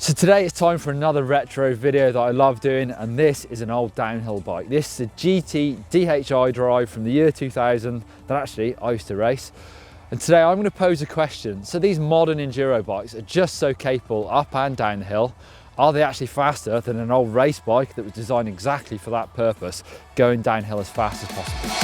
So today it's time for another retro video that I love doing, and this is an old downhill bike. This is a GT DHI drive from the year 2000 that actually I used to race. And today I'm going to pose a question. So these modern enduro bikes are just so capable up and down the hill. Are they actually faster than an old race bike that was designed exactly for that purpose, going downhill as fast as possible?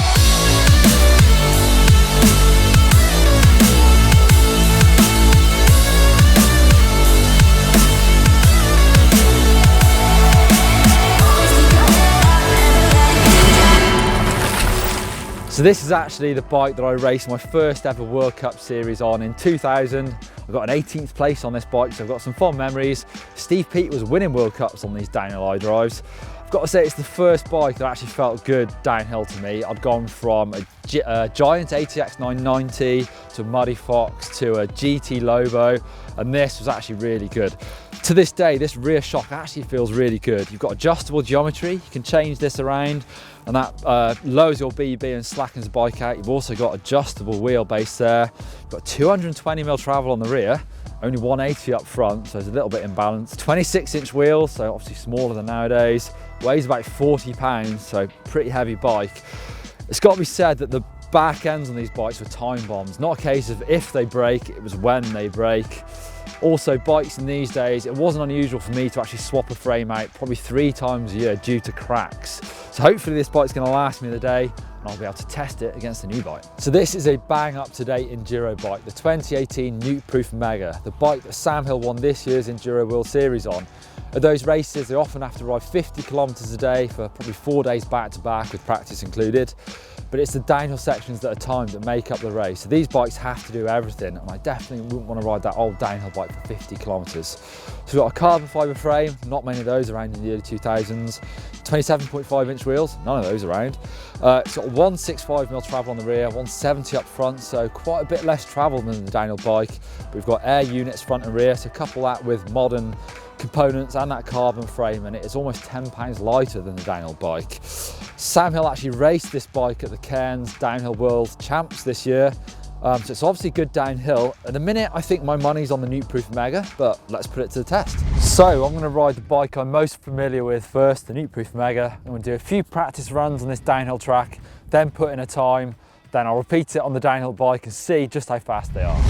So this is actually the bike that I raced my first ever World Cup series on in 2000. I got an 18th place on this bike, so I've got some fond memories. Steve Peat was winning World Cups on these downhill iDrives. I've got to say it's the first bike that actually felt good downhill to me. I'd gone from a Giant ATX 990 to a Muddy Fox to a GT Lobo, and this was actually really good. To this day, this rear shock actually feels really good. You've got adjustable geometry, you can change this around, and that lowers your BB and slackens the bike out. You've also got adjustable wheelbase there. You've got 220mm travel on the rear, only 180 up front, so it's a little bit imbalanced. 26-inch wheels, so obviously smaller than nowadays. Weighs about 40 pounds, so pretty heavy bike. It's got to be said that the back ends on these bikes were time bombs. Not a case of if they break, it was when they break. Also, bikes in these days, it wasn't unusual for me to actually swap a frame out probably 3 times a year due to cracks. So hopefully this bike's going to last me the day and I'll be able to test it against a new bike. So this is a bang up to date enduro bike, the 2018 Nukeproof Mega, the bike that Sam Hill won this year's Enduro World Series on. At those races, they often have to ride 50 kilometers a day for probably 4 days back to back with practice included. But it's the downhill sections that are timed that make up the race. So these bikes have to do everything, and I definitely wouldn't want to ride that old downhill bike for 50 kilometers. So we've got a carbon fiber frame, not many of those around in the early 2000s. 27.5-inch wheels, none of those around. It's got 165mm travel on the rear, 170 up front, so quite a bit less travel than the downhill bike. But we've got air units front and rear, so couple that with modern components and that carbon frame, and it's almost 10 pounds lighter than the downhill bike. Sam Hill actually raced this bike at the Cairns Downhill World Champs this year, so it's obviously good downhill. At the minute, I think my money's on the Nukeproof Mega, but let's put it to the test. So I'm going to ride the bike I'm most familiar with first, the Nukeproof Mega. I'm going to do a few practice runs on this downhill track, then put in a time, then I'll repeat it on the downhill bike and see just how fast they are.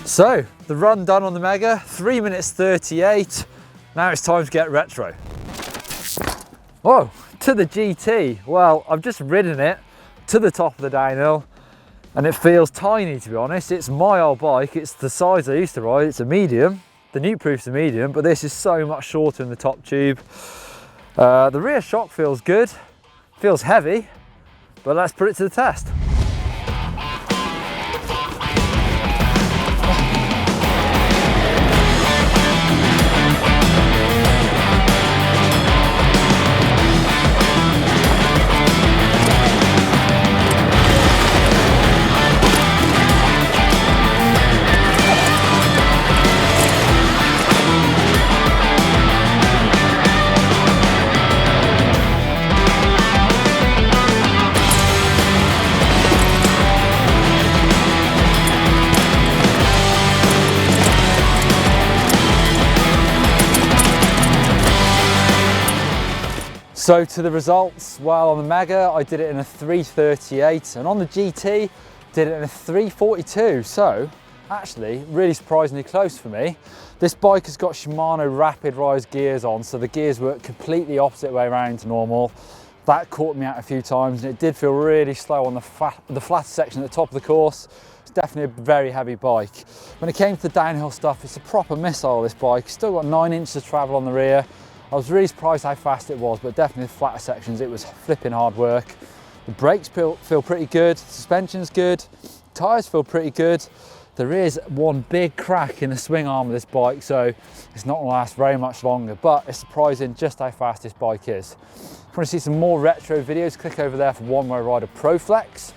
So, the run done on the Mega, 3 minutes 38. Now it's time to get retro. Whoa, to the GT. Well, I've just ridden it to the top of the downhill and it feels tiny, to be honest. It's my old bike, it's the size I used to ride, it's a medium. The Nukeproof's a medium, but this is so much shorter in the top tube. The rear shock feels good, feels heavy, but let's put it to the test. So to the results, well, on the Mega I did it in a 3:38 and on the GT did it in a 3:42, so actually really surprisingly close for me. This bike has got Shimano Rapid Rise gears on, so the gears work completely opposite way around to normal. That caught me out a few times, and it did feel really slow on the flatter section at the top of the course. It's definitely a very heavy bike. When it came to the downhill stuff, it's a proper missile, this bike. Still got 9 inches of travel on the rear. I was really surprised how fast it was, but definitely the flatter sections, it was flipping hard work. The brakes feel pretty good, the suspension's good, tyres feel pretty good. There is one big crack in the swing arm of this bike, so it's not going to last very much longer, but it's surprising just how fast this bike is. If you want to see some more retro videos, click over there for One Way Rider Pro Flex,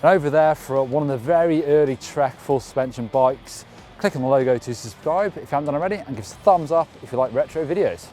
and over there for one of the very early Trek full suspension bikes. Click on the logo to subscribe if you haven't done already, and give us a thumbs up if you like retro videos.